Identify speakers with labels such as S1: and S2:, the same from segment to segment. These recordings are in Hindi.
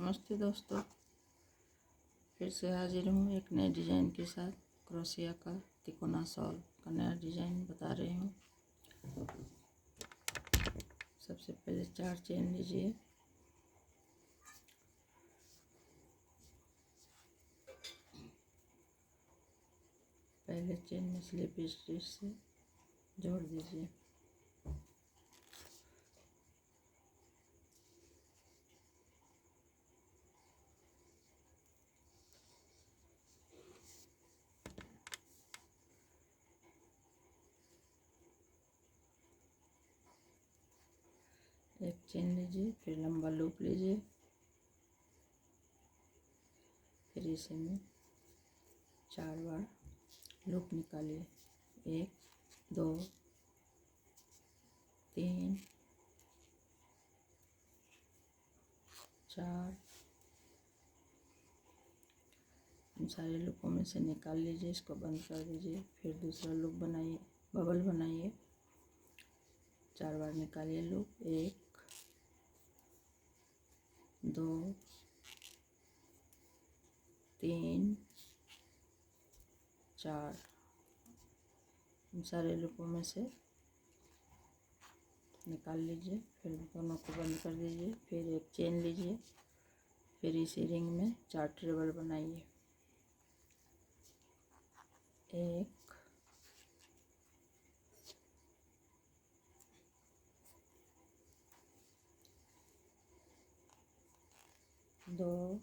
S1: नमस्ते दोस्तों, फिर से हाजिर हूँ एक नए डिज़ाइन के साथ। क्रोशिया का तिकोना शॉल का नया डिज़ाइन बता रही हूँ। सबसे पहले 4 चेन लीजिए। पहले चेन में स्लिप स्टिच से जोड़ दीजिए। एक चेन लीजिए, फिर लंबा लूप लीजिए, फिर इसे में 4 बार लूप निकालिए। 1 2 3 4। इन सारे लूपों में से निकाल लीजिए, इसको बंद कर दीजिए। फिर दूसरा लूप बनाइए, बबल बनाइए। 4 बार निकालिए लूप। 1 2 3 4। इन सारे लूपों में से निकाल लीजिए, फिर दोनों को बंद कर दीजिए। फिर एक चेन लीजिए, फिर इसी रिंग में 4 ट्रेबल बनाइए। 1 2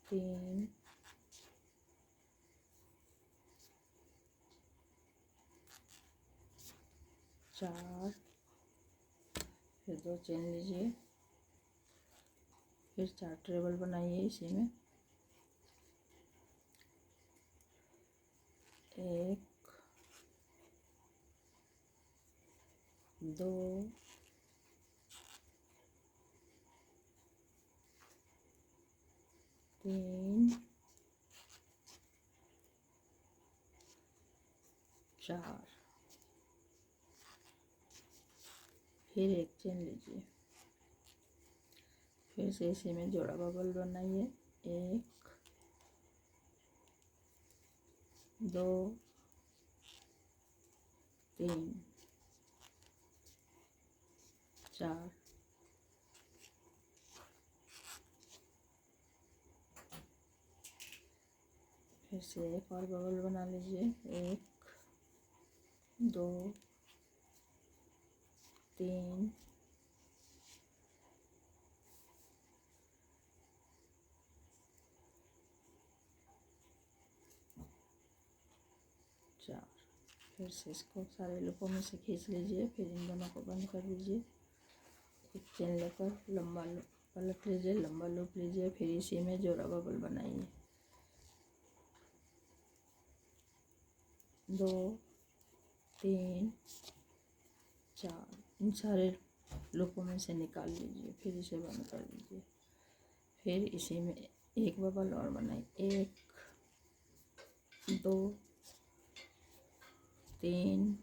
S1: 3 4। फिर 2 चेन लीजिए, फिर 4 ट्रेबल बनाइए इसी में। 1 2 3 4। फिर एक चेन लीजिए, फिर से इसी में जोड़ा बबल बनाइए। 1 2 3 4। फिर से एक और बबल बना लीजिए। 1 2 3 4। फिर से इसको सारे लूपों में से खींच लीजिए, फिर इन दोनों को बंद कर दीजिए। एक चेन लेकर लंबा लूप पलट लीजिए, लंबा लूप लीजिए, फिर इसी में जोड़ा बबल बनाइए। 2 3 4। इन सारे लूपों में से निकाल लीजिए, फिर इसे बंद कर दीजिए। फिर इसी में एक बबल और बनाइए। 1 2 3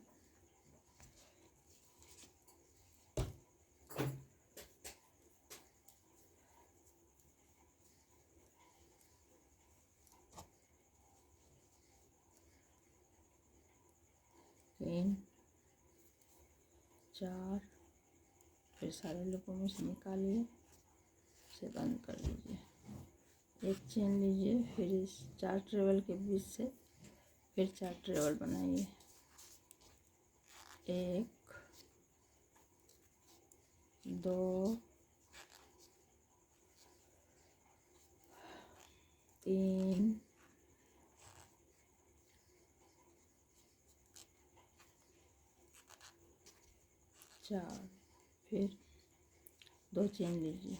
S1: 3 4। फिर सारे लूपों में से निकालिए, इसे बंद कर दीजिए। एक चेन लीजिए, फिर इस 4 ट्रेबल के बीच से फिर 4 ट्रेबल बनाइए। 1 2 3 4। फिर 2 चेन लीजिए,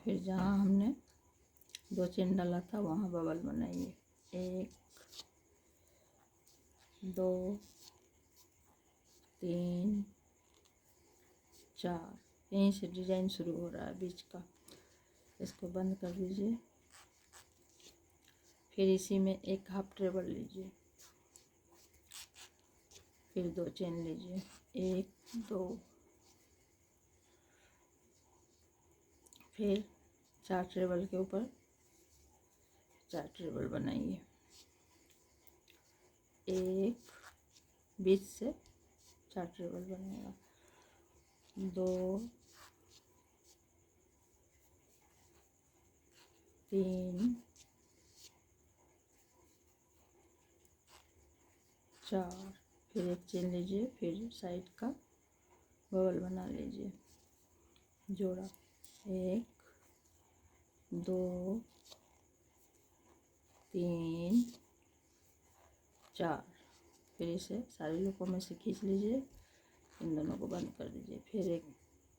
S1: फिर जहाँ हमने 2 चेन डाला था वहाँ बबल बनाइए। 1 2 3 4। यहीं से डिजाइन शुरू हो रहा है बीच का। इसको बंद कर दीजिए। फिर इसी में एक हाफ ट्रेबल लीजिए। फिर 2 चेन लीजिए, 1 2, फिर 4 ट्रेबल के ऊपर 4 ट्रेबल बनाइए, 1 बीच से 4 ट्रेबल बनेगा, 2 3 4, फिर एक चेन लीजिए, फिर साइड का बबल बना लीजिए, जोड़ा, 1 2 3 4, फिर इसे सारे लूपों में से खींच लीजिए, इन दोनों को बंद कर दीजिए, फिर एक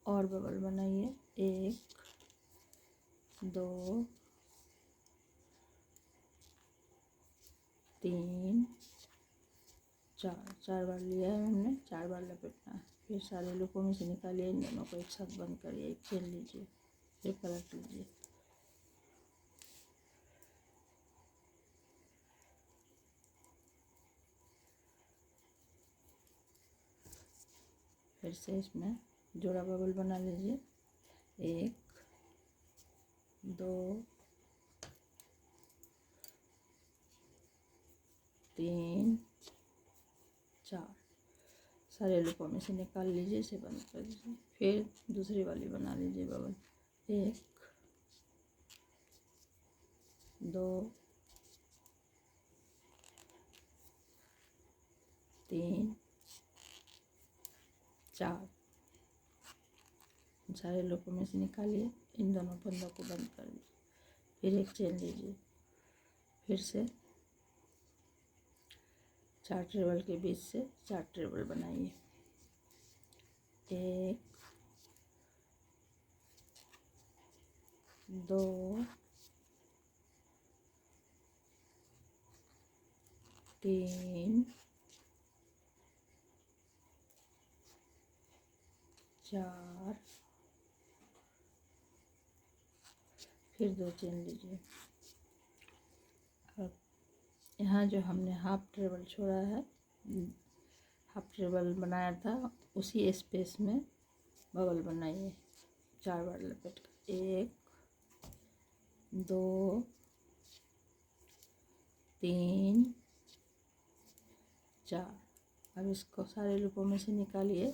S1: और बबल बनाइए, 1 2 3 4, 4 बार लिया है हमने, 4 बार लपेटना है, फिर सारे लूपों में से निकालिए, इन दोनों को एक साथ बंद करिए, एक चेन लीजिए, फिर पलट लीजिए, फिर से इसमें जोड़ा बबल बना लीजिए, 1 2 3 4, सारे लूपों में से निकाल लीजिए, इसे बंद कर दीजिए, फिर दूसरी वाली बना लीजिए बबल, 1 2 3 4, सारे लूपों में से निकालिए, इन दोनों बंदों को बंद कर दीजिए, फिर एक चेन लीजिए, फिर से 4 ट्रेबल के बीच से 4 ट्रेबल बनाइए, 1 2 3 4, फिर 2 चेन लीजिए, अब यहाँ जो हमने हाफ ट्रेबल छोड़ा है, हाफ ट्रेबल बनाया था, उसी स्पेस में बबल बनाइए, 4 बार लपेट कर, 1 2 3 4, अब इसको सारे लूपों में से निकालिए,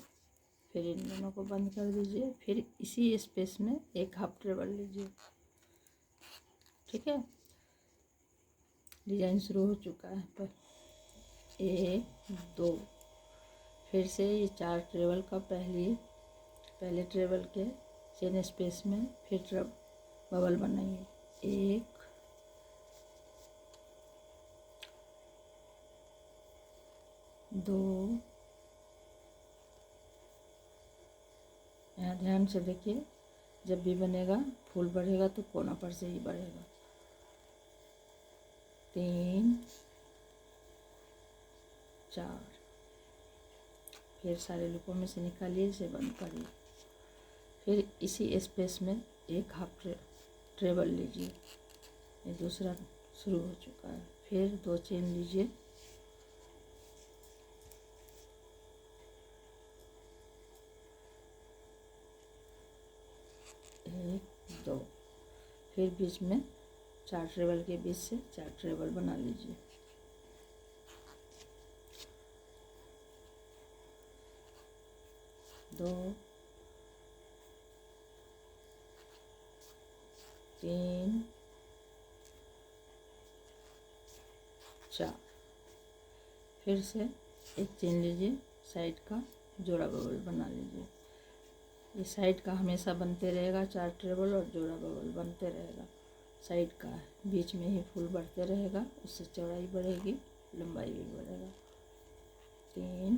S1: फिर इन दोनों को बंद कर दीजिए, फिर इसी स्पेस में एक हाफ ट्रेबल लीजिए, ठीक है। डिजाइन शुरू हो चुका है, पर 1 2, फिर से ये 4 ट्रेबल का पहले ट्रेबल के चेन स्पेस में फिर बबल बनाइए, 1 2, यहाँ ध्यान से देखिए, जब भी बनेगा फूल बढ़ेगा तो कोना पर से ही बढ़ेगा, 3 4, फिर सारे लूपों में से निकालिए, इसे बंद करिए, फिर इसी स्पेस में एक हाफ ट्रेबल लीजिए, ये दूसरा शुरू हो चुका है, फिर 2 चेन लीजिए, 1 2, फिर बीच में 4 ट्रेबल के बीच से 4 ट्रेबल बना लीजिए, 2 3 4, फिर से एक चेन लीजिए, साइड का जोड़ा बबल बना लीजिए, ये साइड का हमेशा बनते रहेगा, 4 ट्रेबल और जोड़ा बबल बनते रहेगा, साइड का है, बीच में ही फूल बढ़ते रहेगा, उससे चौड़ाई बढ़ेगी, लंबाई भी बढ़ेगा, 3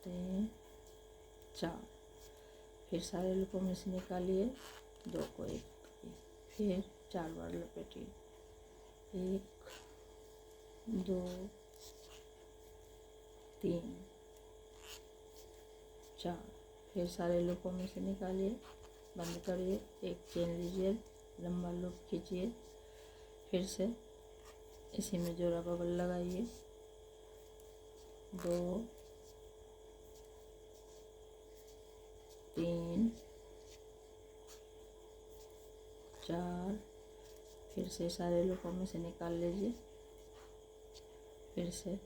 S1: 3 4, फिर सारे लूपों में से निकालिए, 2 को एक करिए, फिर 4 बार लपेटिए, 1 2 3 4, फिर सारे लूपों में से निकालिए, बंद करिए, एक चेन लीजिए, लंबा लूप खींचिए, फिर से इसी में जोड़ा बबल लगाइए, 2 3 4, फिर से सारे लूपों में से निकाल लीजिए, फिर से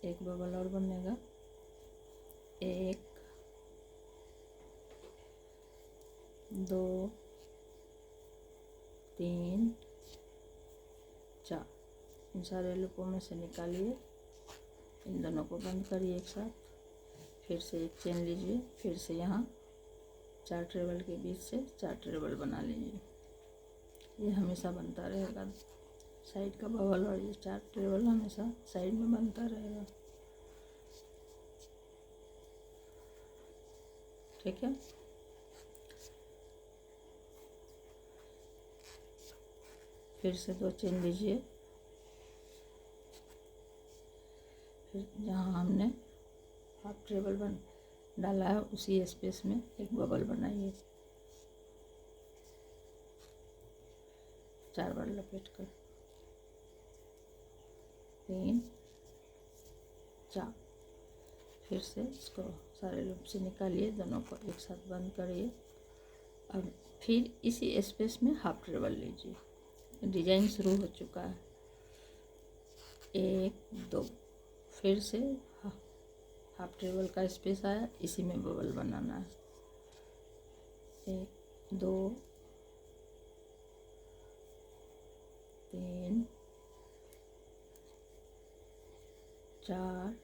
S1: एक बबल और बनेगा, 1 2 3 4, इन सारे लूपों में से निकालिए, इन दोनों को बंद करिए एक साथ, फिर से एक चेन लीजिए, फिर से यहाँ 4 ट्रेबल के बीच से 4 ट्रेबल बना लीजिए। ये हमेशा बनता रहेगा, साइड का बबल और ये 4 ट्रेबल हमेशा साइड में बनता रहेगा। ठीक है, फिर से 2 चेन लीजिए, फिर जहाँ हमने हाफ ट्रेबल बन डाला है उसी स्पेस में एक बबल बनाइए, 4 बार लपेट कर, 3 4, फिर से इसको सारे लूप से निकालिए, दोनों को एक साथ बंद करिए। अब फिर इसी स्पेस में हाफ ट्रेबल लीजिए, डिजाइन शुरू हो चुका है, 1 2, फिर से हाफ ट्रेबल का स्पेस आया, इसी में बबल बनाना है, 1 2 3 4,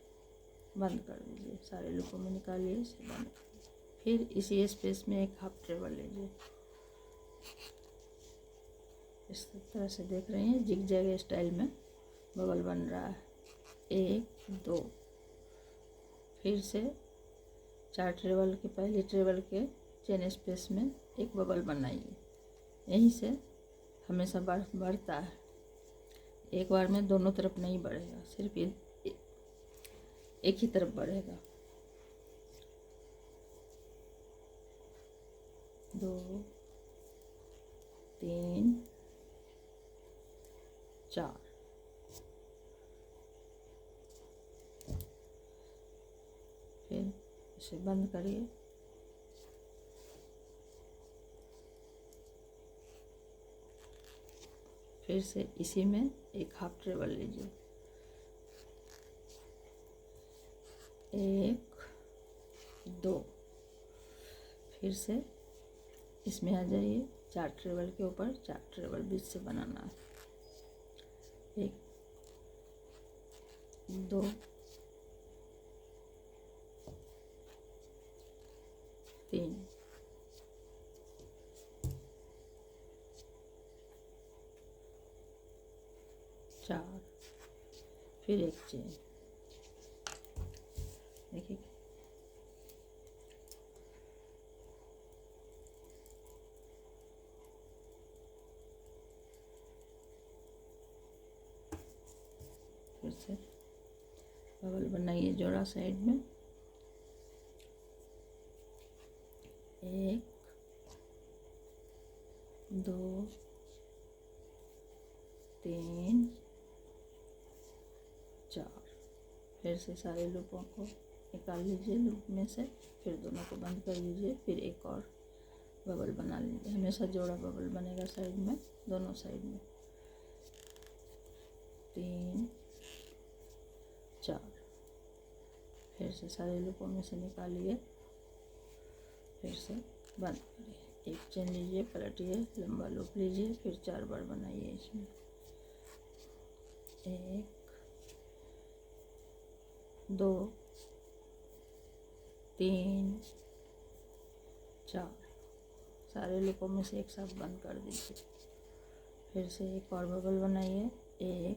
S1: बंद कर दीजिए, सारे लूपों में निकालिए, इसे बंद करिए, फिर इसी स्पेस में एक हाफ ट्रेबल लीजिए, इस तरह से देख रहे हैं जिग जैग स्टाइल में बबल बन रहा है, 1 2, फिर से 4 ट्रेबल के पहले ट्रेबल के चेन स्पेस में एक बबल बनाइए, यहीं से हमेशा बढ़ता है, एक बार में दोनों तरफ नहीं बढ़ेगा, सिर्फ एक ही तरफ बढ़ेगा, 2 3 4, फिर इसे बंद करिए, फिर से इसी में एक हाफ ट्रेबल लीजिए, 1 2, फिर से इसमें आ जाइए, 4 ट्रेबल के ऊपर 4 ट्रेबल बीच से बनाना है, 1 2 3 4, फिर एक चेन, देखिए फिर से बबल बनाइए जोड़ा साइड में, 1 2 3 4, फिर से सारे लूपों को निकाल लीजिए लूप में से, फिर दोनों को बंद कर लीजिए, फिर एक और बबल बना लीजिए, हमेशा जोड़ा बबल बनेगा साइड में, दोनों साइड में, 3 4, फिर से सारे लूपों में से निकालिए, फिर से बंद करिए, एक चेन लीजिए, पलटिए, लंबा लूप लीजिए, फिर 4 बार बनाइए इसमें, 1 2 3 4, सारे लूपों में से एक साथ बंद कर दीजिए, फिर से एक और बबल बनाइए, 1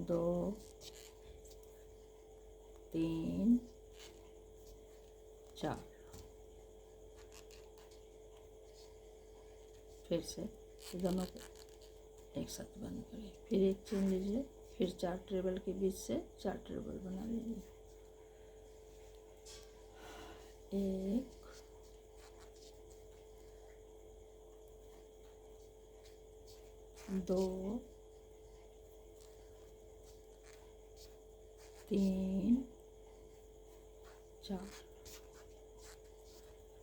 S1: 2 3 4, फिर से दोनों को एक साथ बंद करिए, फिर एक चेन लीजिए, फिर 4 ट्रेबल के बीच से 4 ट्रेबल बना लीजिए। 1 2 3 4,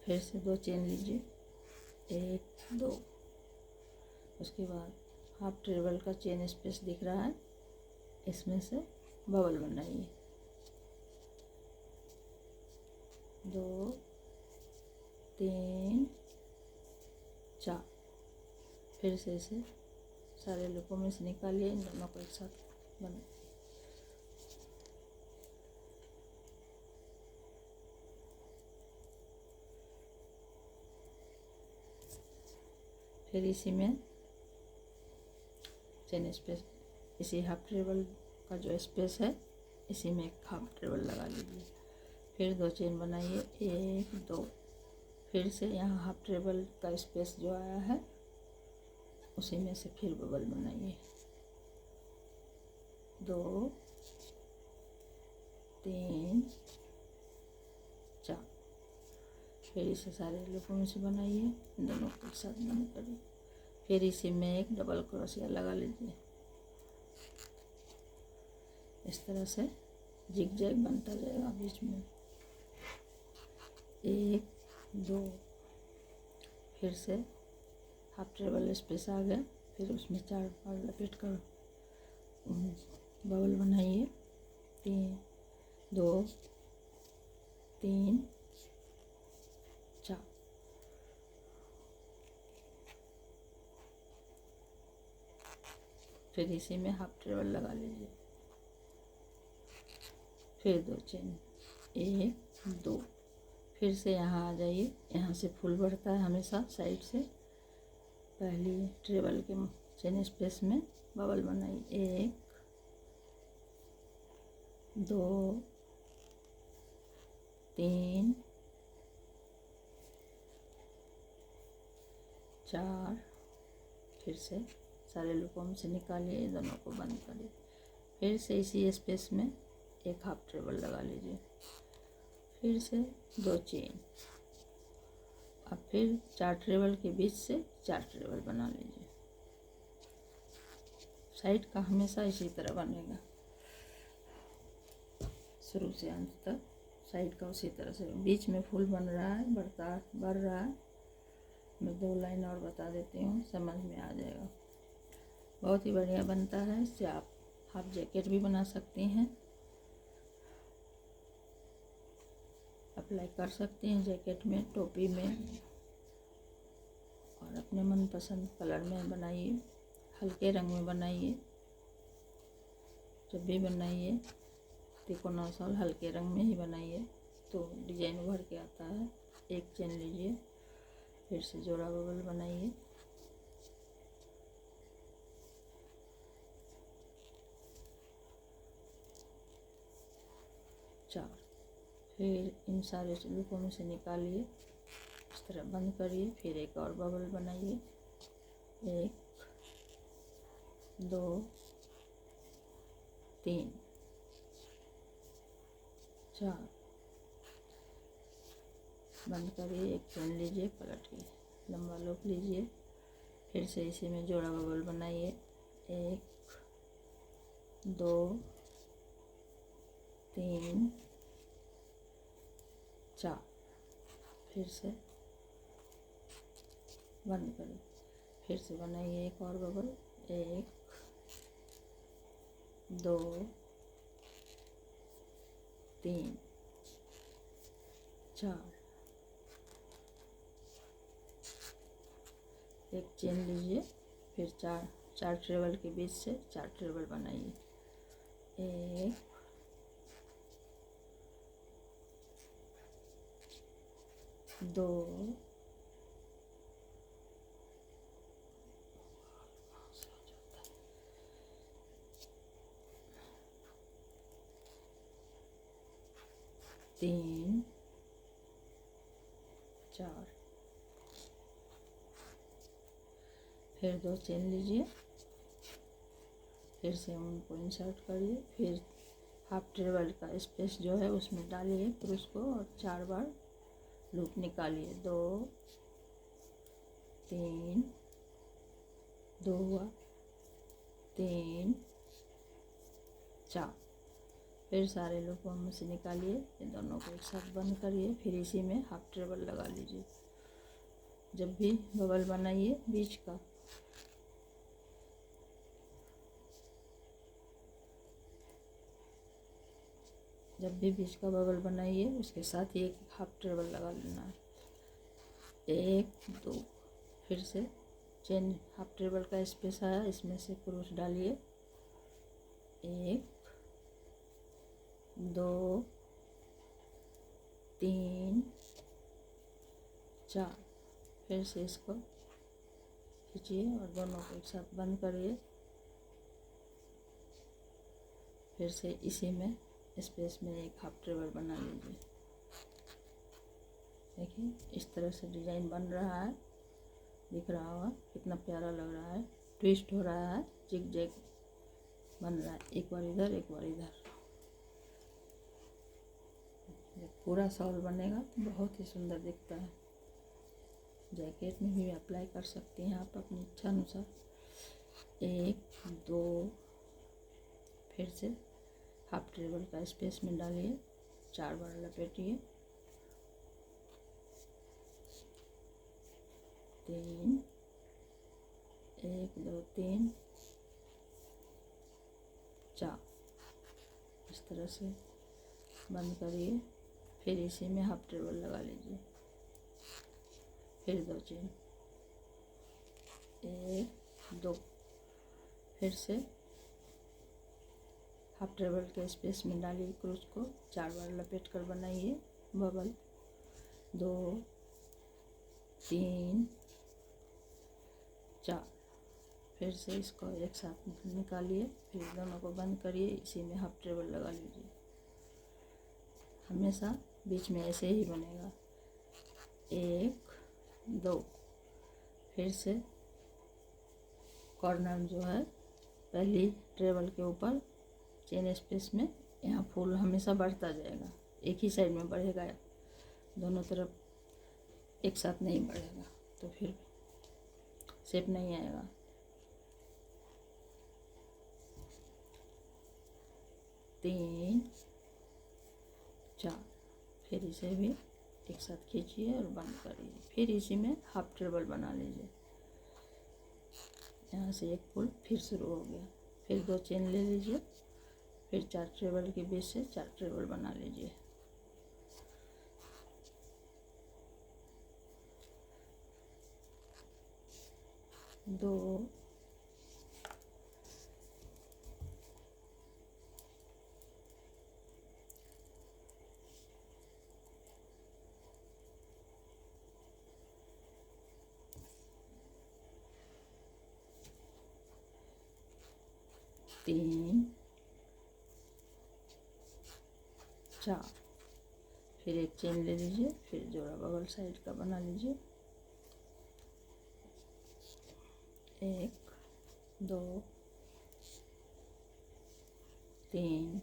S1: फिर से 2 चेन लीजिए, 1 2। उसके बाद हाफ ट्रेबल का चेन स्पेस दिख रहा है, इसमें से बबल बनाइए। 2 3 4, फिर से इसे सारे लूपों में से निकालिए, इन दोनों को एक साथ बना। फिर इसी में चेन स्पेस, इसी हाफ ट्रेबल का जो स्पेस है इसी में एक हाफ ट्रेबल लगा लीजिए। फिर 2 चेन बनाइए, 1 2। फिर से यहाँ हाफ ट्रेबल का स्पेस जो आया है उसी में से फिर बबल बनाइए। 2 3 4, फिर इसे सारे लूपों में से बनाइए, इन दोनों को एक साथ बंद करिए। फिर इसी में एक डबल क्रोशिया लगा लीजिए। इस तरह से जिग जैग बनता जाएगा बीच में। 1 2, फिर से हाफ ट्रेबल स्पेस आ गया, फिर उसमें 4 बार लपेट कर बबल बनाइए। 3 2 3 4, फिर इसी में हाफ ट्रेबल लगा लीजिए। फिर 2 चेन, 1 2, फिर से यहाँ आ जाइए। यहाँ से फुल बढ़ता है हमेशा साइड से। पहली ट्रेबल के चेन स्पेस में बबल बनाइए। 1 2 3 4, फिर से सारे लूपों में से निकालिए, दोनों को बंद करिए। फिर से इसी स्पेस में एक हाफ ट्रेबल लगा लीजिए। फिर से 2 चेन, अब फिर 4 ट्रेबल के बीच से 4 ट्रेबल बना लीजिए। साइड का हमेशा इसी तरह बनेगा, शुरू से अंत तक साइड का उसी तरह से। बीच में फूल बन रहा है, बढ़ रहा है। मैं 2 लाइन और बता देती हूँ, समझ में आ जाएगा। बहुत ही बढ़िया बनता है। इससे आप हाफ जैकेट भी बना सकती हैं, अप्लाई कर सकती हैं जैकेट में, टोपी में, और अपने मनपसंद कलर में बनाइए, हल्के रंग में बनाइए। जब भी बनाइए तिकोना शॉल हल्के रंग में ही बनाइए तो डिजाइन उभर के आता है। 1 चेन लीजिए, फिर से जोड़ा बबल बनाइए। चार, फिर इन सारे लूपों में से निकालिए, इस तरह बंद करिए। फिर एक और बबल बनाइए। 1 2 3 4, बंद करिए। 1 चेन लीजिए, पलट के लंबा लूप लीजिए। फिर से इसी में जोड़ा बबल बनाइए। 1 2 3 4, फिर से बंद करें। फिर से बनाइए एक और बबल। 1 2 3 4, एक चेन लीजिए। फिर 4 ट्रेबल के बीच से 4 ट्रेबल बनाइए। 1 2 3 4, फिर 2 चेन लीजिए। फिर से उनको इंसर्ट करिए, फिर हाफ ट्रेबल का स्पेस जो है उसमें डालिए क्रूस को और 4 बार लूप निकालिए। 2 3, 2 हुआ, 3 4। फिर सारे लूपों में से निकालिए, ये दोनों को एक साथ बंद करिए, फिर इसी में हाफ ट्रेबल लगा लीजिए। जब भी बबल बनाइए बीच का, जब भी बीच का बबल बनाइए उसके साथ ही एक हाफ ट्रेबल लगा लेना है। 1 2, फिर से चेन हाफ ट्रेबल का स्पेस आया, इसमें से क्रूस डालिए। 1 2 3 4। फिर से इसको खींचिए और दोनों को एक साथ बंद करिए। फिर से इसी में स्पेस में एक हाफ ट्रेबल बना लीजिए। देखिए इस तरह से डिजाइन बन रहा है, दिख रहा होगा कितना प्यारा लग रहा है। ट्विस्ट हो रहा है, जिग जैग बन रहा है, एक बार इधर एक बार इधर। जब पूरा शॉल बनेगा तो बहुत ही सुंदर दिखता है। जैकेट में भी अप्लाई कर सकती हैं आप अपनी इच्छा अनुसार। 1 2, फिर से हाफ ट्रेबल का स्पेस में डालिए, 4 बार लपेटिए। 3 1 2 3 4, इस तरह से बंद करिए। फिर इसी में हाफ ट्रेबल लगा लीजिए, फिर 2 चेन, 1 2। फिर से हाफ ट्रेबल के स्पेस में डालिए क्रूस को, 4 बार लपेट कर बनाइए बबल। 2 3 4। फिर से इसको एक साथ निकालिए, फिर दोनों को बंद करिए, इसी में हाफ ट्रेबल लगा लीजिए। हमेशा बीच में ऐसे ही बनेगा। 1 2, फिर से कॉर्नर जो है पहली ट्रेबल के ऊपर चेन स्पेस में, यहाँ फूल हमेशा बढ़ता जाएगा, एक ही साइड में बढ़ेगा, दोनों तरफ एक साथ नहीं बढ़ेगा तो फिर शेप नहीं आएगा। 3 4, फिर इसे भी एक साथ खींचिए और बंद करिए। फिर इसी में हाफ ट्रेबल बना लीजिए। यहाँ से एक फूल फिर शुरू हो गया। फिर 2 चेन ले लीजिए, फिर 4 ट्रेबल के बीच से 4 ट्रेबल बना लीजिए। दो 3 4, फिर एक चेन ले लीजिए, फिर जोड़ा बगल साइड का बना लीजिए। 1 2 3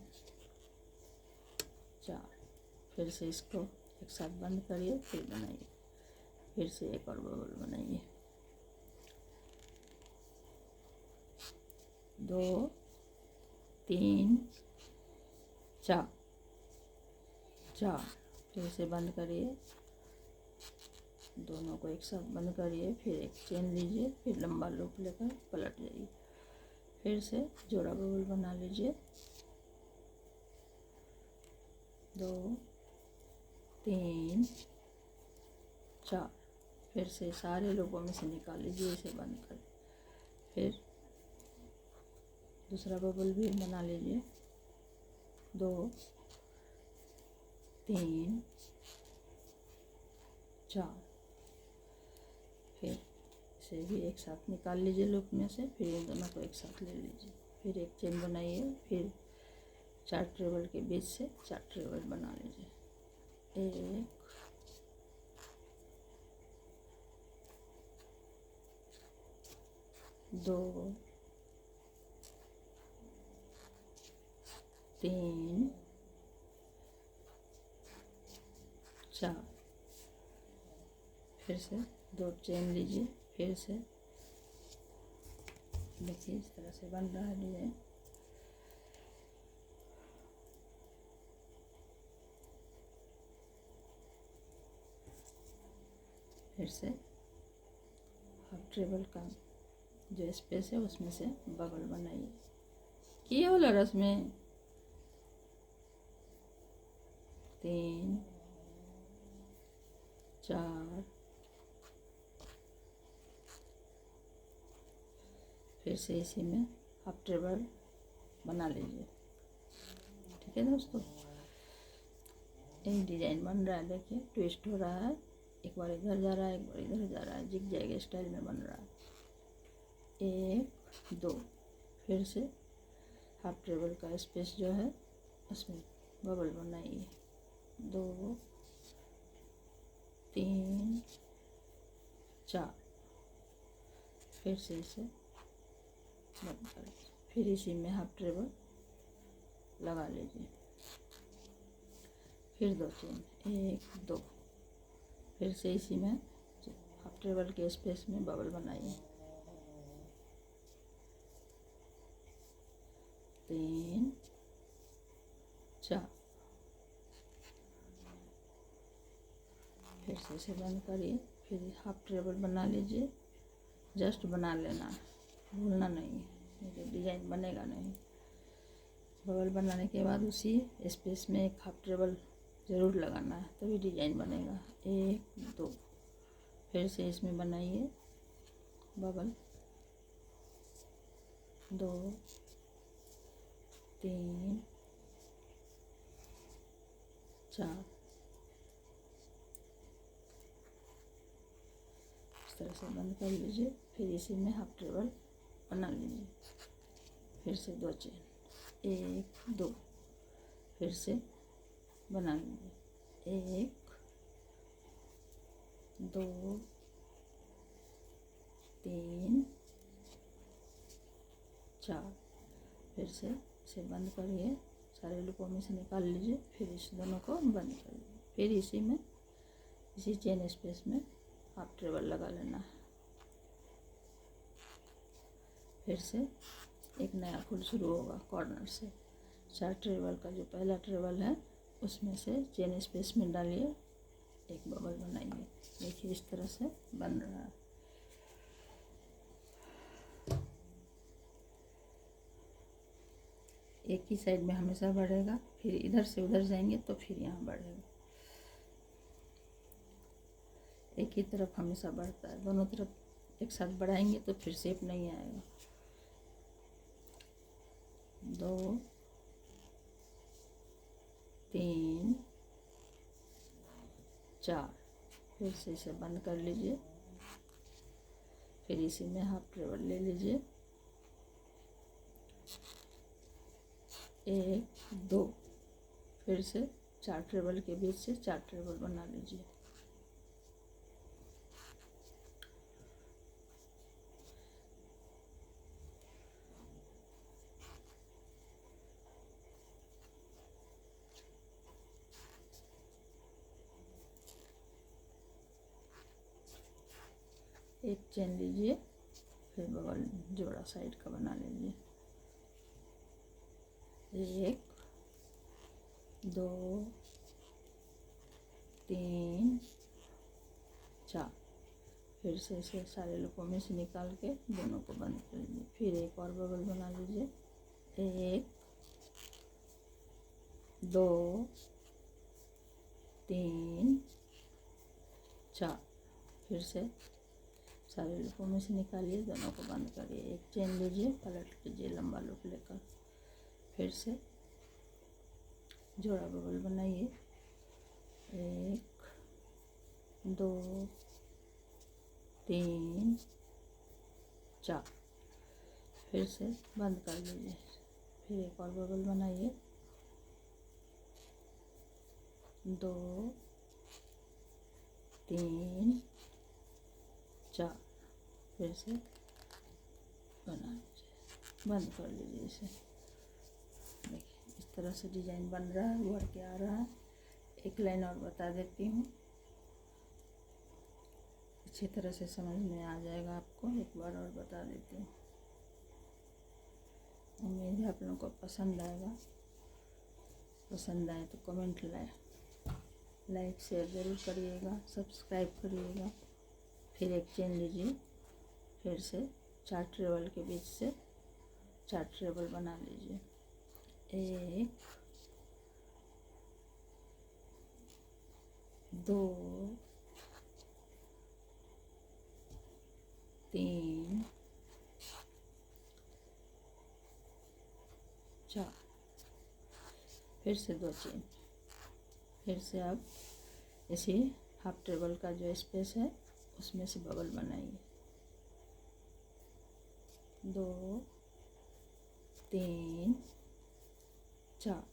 S1: 4। फिर से इसको एक साथ बंद करिए, फिर बनाइए, फिर से एक और बबल बनाइए। 2 3 4 4। फिर से बंद करिए, दोनों को एक साथ बंद करिए, फिर एक चेन लीजिए, फिर लंबा लूप लेकर पलट जाइए, फिर से जोड़ा बबल बना लीजिए। 2 3 4। फिर से सारे लूपों में से निकाल लीजिए, इसे बंद कर, फिर दूसरा बबल भी बना लीजिए। 2 3 4। फिर इसे भी एक साथ निकाल लीजिए लूप में से, फिर इन दोनों को एक साथ ले लीजिए, फिर एक चेन बनाइए, फिर 4 ट्रेबल के बीच से 4 ट्रेबल बना लीजिए। 1 2 3 4, फिर से 2 चेन लीजिए, फिर से देखिए इस तरह से बन रहा है डिजाइन। फिर से हाफ ट्रेबल का जो स्पेस है उसमें से बबल बनाइए। किए वाला रस में 3 4, फिर से इसी में हाफ ट्रेबल बना लीजिए। ठीक है दोस्तों, एक डिजाइन बन रहा है, देखिए ट्विस्ट हो रहा है, एक बार इधर जा रहा है, एक बार इधर जा रहा है, जिग जैग स्टाइल में बन रहा है। 1 2, फिर से हाफ ट्रेबल का स्पेस जो है उसमें बबल बनाइए। 2 3 4, फिर से इसे बंद कर लीजिए। फिर इसी में हाफ ट्रेबल लगा लीजिए। फिर 2 चेन, 1 2, फिर से इसी में हाफ ट्रेबल के स्पेस में बबल बनाइए। 3 4, फिर से इसे बंद करिए। फिर हाफ ट्रेबल बना लीजिए, जस्ट बना लेना है, भूलना नहीं है, नहीं तो डिजाइन बनेगा नहीं। बबल बनाने के बाद उसी स्पेस में एक हाफ ट्रेबल ज़रूर लगाना है, तभी डिजाइन बनेगा। 1 2, फिर से इसमें बनाइए बबल। 2 3 4, इस तरह से बंद कर लीजिए। फिर इसी में हाफ ट्रेबल बना लीजिए। फिर से 2 चेन, 1 2, फिर से बना लीजिए। 1 2 3 4, फिर से इसे बंद करिए, सारे लूपों में से निकाल लीजिए। फिर इस दोनों को बंद कर लीजिए। फिर इसी में इसी चेन स्पेस में हाफ ट्रेबल लगा लेना है। फिर से एक नया फूल शुरू होगा कॉर्नर से। 4 ट्रेबल का जो पहला ट्रेबल है उसमें से चेन स्पेस में डालिए, एक बबल बनाइए। देखिए इस तरह से बन रहा है। एक ही साइड में हमेशा बढ़ेगा, फिर इधर से उधर जाएंगे तो फिर यहाँ बढ़ेगा। एक ही तरफ हमेशा बढ़ता है, दोनों तरफ एक साथ बढ़ाएंगे तो फिर शेप नहीं आएगा। 2 3 4, फिर से इसे बंद कर लीजिए। फिर इसी में हाफ ट्रेबल ले लीजिए। 1 2, फिर से 4 ट्रेबल के बीच से 4 ट्रेबल बना लीजिए। एक चेन लीजिए, फिर बगल जोड़ा साइड का बना लीजिए। 1 2 3 4, फिर से इसे सारे लूपों में से निकाल के दोनों को बंद कर लीजिए। फिर एक और बबल बना लीजिए। 1 2 3 4, फिर से सारे लूपों में से निकालिए, दोनों को बंद करिए। एक चेन लीजिए, पलट लीजिए लंबा लूप लेकर। फिर से जोड़ा बबल बनाइए। 1 2 3 4, फिर से बंद कर लीजिए। फिर एक और बबल बनाइए। 2 3 4, फिर से बना लीजिए, बंद कर लीजिए इसे। देखिए इस तरह से डिजाइन बन रहा है, उभर के आ रहा है। एक लाइन और बता देती हूँ, अच्छी तरह से समझ में आ जाएगा आपको। एक बार और बता देती हूँ। उम्मीद है आप लोगों को पसंद आएगा। पसंद आए तो कमेंट लाइक शेयर ज़रूर करिएगा, सब्सक्राइब करिएगा। फिर एक चेन लीजिए, फिर से 4 ट्रेबल के बीच से 4 ट्रेबल बना लीजिए। 1 2 3 4, फिर से 2 चेन। फिर से आप इसी हाफ टेबल का जो स्पेस है उसमें से बबल बनाइए। 2 3 4,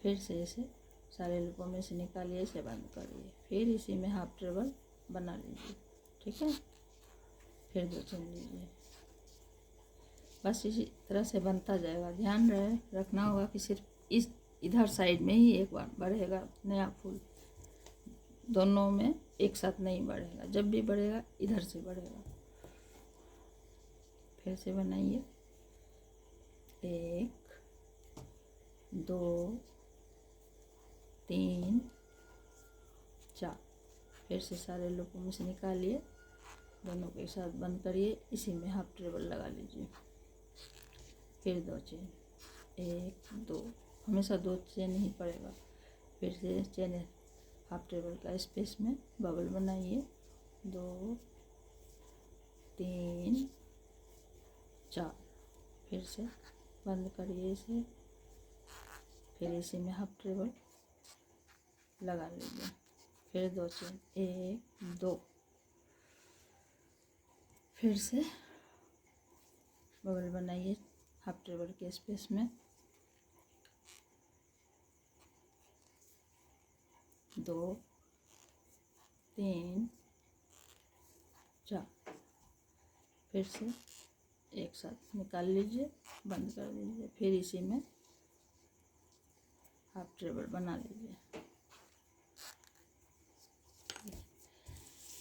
S1: फिर से इसे सारे लूपों में से निकालिए, इसे बंद करिए। फिर इसी में हाफ टेबल बना लीजिए, ठीक है। फिर 2 चेन लीजिए। बस इसी तरह से बनता जाएगा। ध्यान रखना होगा कि सिर्फ इस इधर साइड में ही एक बार बढ़ेगा नया फूल, दोनों में एक साथ नहीं बढ़ेगा। जब भी बढ़ेगा इधर से बढ़ेगा। फिर से बनाइए। 1 2 3 4, फिर से सारे लूपों में से निकालिए, दोनों के साथ बंद करिए। इसी में हाफ टेबल लगा लीजिए। फिर 2 चेन, 1 2, हमेशा 2 चेन ही पड़ेगा। फिर से चेन हाफ टेबल का स्पेस में बबल बनाइए। 2 3 4, फिर से बंद करिए इसे। फिर इसी में हाफ टेबल लगा लीजिए। फिर 2 चेन, 1 2, फिर से बबल बनाइए हाफ टेबल के स्पेस में। 2 3 4, फिर से एक साथ निकाल लीजिए, बंद कर दीजिए। फिर इसी में हाफ टेबल बना लीजिए।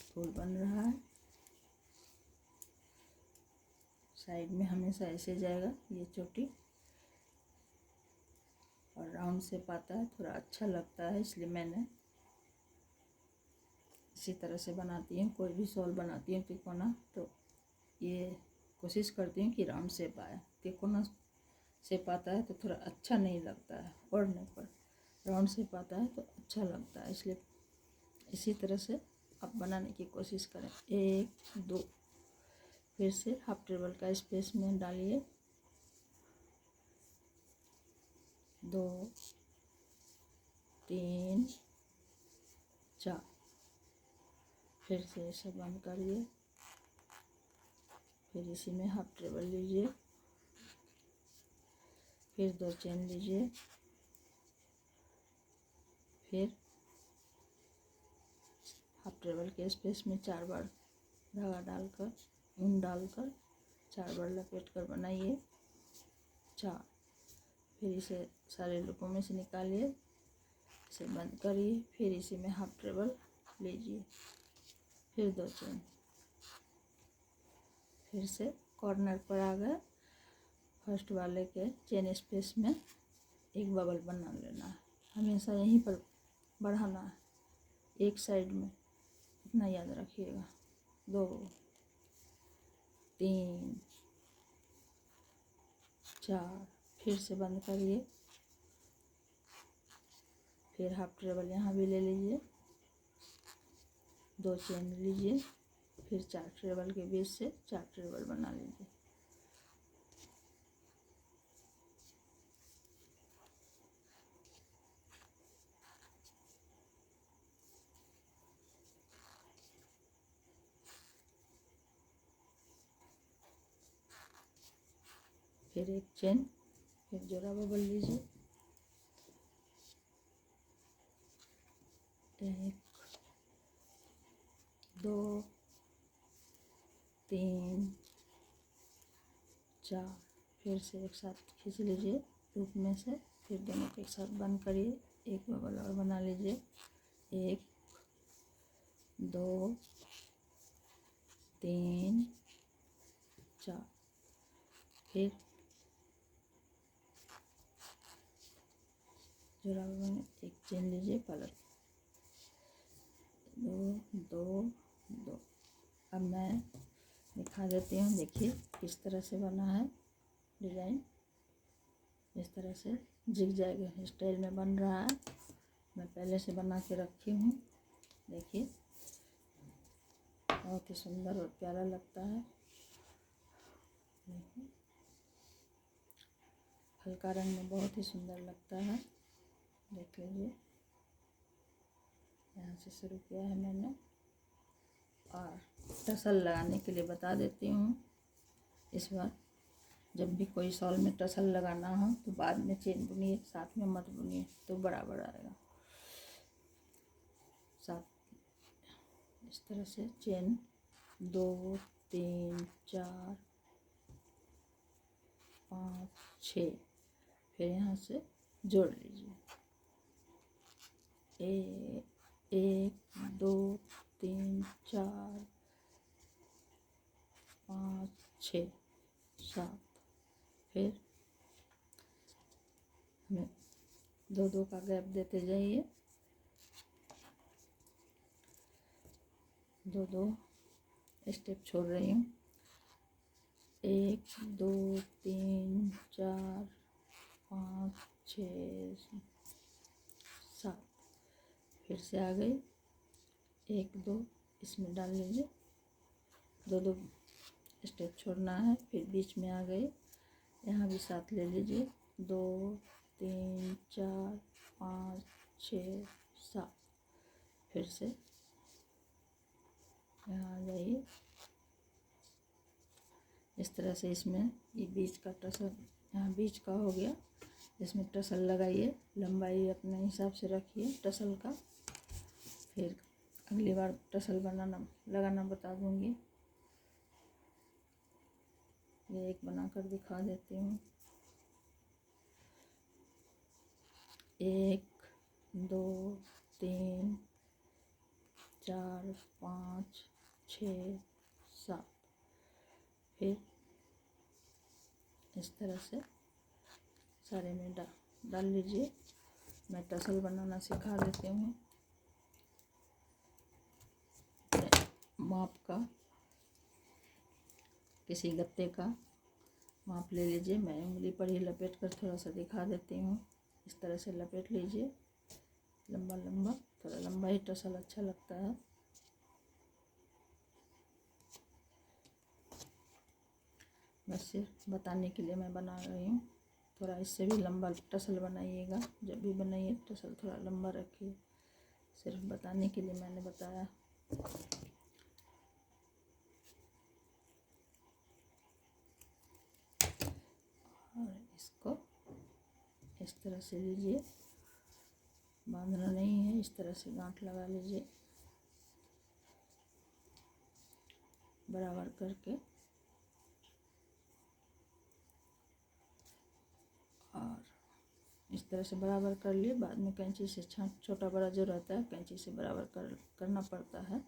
S1: फूल बन रहा है। साइड में हमेशा ऐसे जाएगा ये चोटी, और राउंड से पाता है, थोड़ा अच्छा लगता है, इसलिए मैंने इसी तरह से बनाती हूँ। कोई भी शॉल बनाती हूँ तिकोना, तो ये कोशिश करती हूँ कि राउंड शेप आए। तिकोना शेप आता है तो थोड़ा अच्छा नहीं लगता है ओढ़ने पर, राउंड शेप आता है तो अच्छा लगता है। इसलिए इसी तरह से आप बनाने की कोशिश करें। 1 2, फिर से हाफ टेबल का स्पेस में डालिए। 2 3 4, फिर से इसे बंद करिए। फिर इसी में हाफ टेबल लीजिए। फिर 2 चेन लीजिए। फिर हाफ टेबल के स्पेस में 4 बार धागा डालकर, ऊन डालकर 4 बार लपेट कर बनाइए। 4, फिर इसे सारे लूपों में से निकालिए, इसे बंद करिए। फिर इसी में हाफ टेबल लीजिए। फिर 2 चेन, फिर से कॉर्नर पर आ गए, फर्स्ट वाले के चेन स्पेस में एक बबल बना लेना है। हमेशा यहीं पर बढ़ाना है, एक साइड में, इतना याद रखिएगा। 2 3 4, फिर से बंद करिए। फिर हाफ टेबल यहाँ भी ले लीजिए। 2 चेन लीजिए। फिर 4 टेबल के बीच से 4 टेबल बना लीजिए। फिर एक चेन, फिर जोड़ा बबल लीजिए। 1 2 3 4, फिर से एक साथ खींच लीजिए लूप में से। फिर दोनों को एक साथ बंद करिए, एक बबल और बना लीजिए, 1 2 3 4। फिर जोड़ा में एक चेन लीजिए, पलट 2 2 2। अब मैं दिखा देती हूँ, देखिए किस तरह से बना है डिज़ाइन। इस तरह से जिग-जैग स्टाइल में बन रहा है, मैं पहले से बना के रखी हूँ। देखिए बहुत ही सुंदर और प्यारा लगता है। देखिए हल्का रंग में बहुत ही सुंदर लगता है, देख लीजिए। यहाँ से शुरू किया है मैंने, और टसल लगाने के लिए बता देती हूँ। इस बार जब भी कोई शॉल में टसल लगाना हो तो बाद में चेन बुनिए, साथ में मत बुनिए, तो बराबर आएगा। साथ इस तरह से चेन 2 3 4 5 6, फिर यहाँ से जोड़ लीजिए, 1 2 3 4 5 6 7। फिर हमें 2 2 का गैप देते जाइए, 2 2 स्टेप छोड़ रही हूँ, 1 2 3 4 5 6 7। फिर से आ गई, 1 2 इसमें डाल लीजिए, 2 2 स्टेप छोड़ना है, फिर बीच में आ गई, यहाँ भी साथ ले लीजिए, 2 3 4 5 6 7। फिर से यहाँ आ जाइए, इस तरह से इसमें ये बीच का टसल, यहाँ बीच का हो गया, इसमें टसल लगाइए, लंबाई अपने हिसाब से रखिए टसल का। फिर अगली बार टसल लगाना बता दूंगी। ये एक बनाकर दिखा देती हूँ, 1 2 3 4 5 6 7। फिर इस तरह से सारे में डाल लीजिए। मैं टसल बनाना सिखा देती हूँ। माप का, किसी गत्ते का माप ले लीजिए, मैं उंगली पर ही लपेट कर थोड़ा सा दिखा देती हूँ। इस तरह से लपेट लीजिए, लंबा लंबा, थोड़ा लंबा ही टसल अच्छा लगता है। बस सिर्फ बताने के लिए मैं बना रही हूँ, थोड़ा इससे भी लंबा टसल बनाइएगा, जब भी बनाइए टसल थोड़ा लंबा रखिए, सिर्फ बताने के लिए मैंने बताया। और इसको इस तरह से लीजिए, बांधना नहीं है, इस तरह से गांठ लगा लीजिए बराबर करके, और इस तरह से बराबर कर लिए। बाद में कैंची से छोटा बड़ा जो रहता है कैंची से बराबर करना पड़ता है।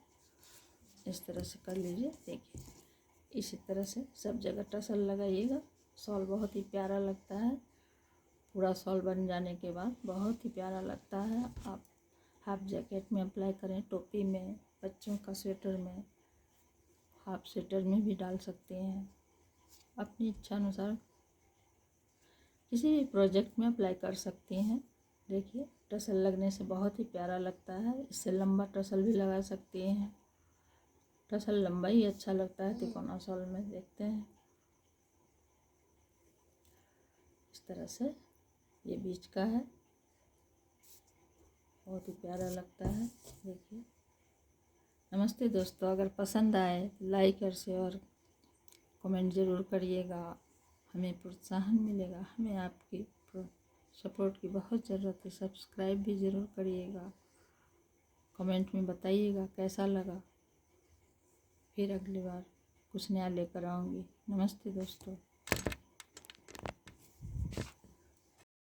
S1: इस तरह से कर लीजिए। देखिए इसी तरह से सब जगह टसल लगाइएगा, शॉल बहुत ही प्यारा लगता है। पूरा शॉल बन जाने के बाद बहुत ही प्यारा लगता है। आप हाफ जैकेट में अप्लाई करें, टोपी में, बच्चों का स्वेटर में, हाफ स्वेटर में भी डाल सकते हैं, अपनी इच्छा अनुसार किसी भी प्रोजेक्ट में अप्लाई कर सकते हैं। देखिए टसल लगने से बहुत ही प्यारा लगता है। इससे लंबा टसल भी लगा सकते हैं, टसल लंबा ही अच्छा लगता है तिकोना शॉल में। देखते हैं इस तरह से, ये बीच का है, बहुत ही प्यारा लगता है। देखिए नमस्ते दोस्तों, अगर पसंद आए लाइक और शेयर कमेंट ज़रूर करिएगा, हमें प्रोत्साहन मिलेगा। हमें आपकी सपोर्ट की बहुत ज़रूरत है। सब्सक्राइब भी ज़रूर करिएगा, कमेंट में बताइएगा कैसा लगा। फिर अगली बार कुछ नया लेकर आऊँगी। नमस्ते दोस्तों।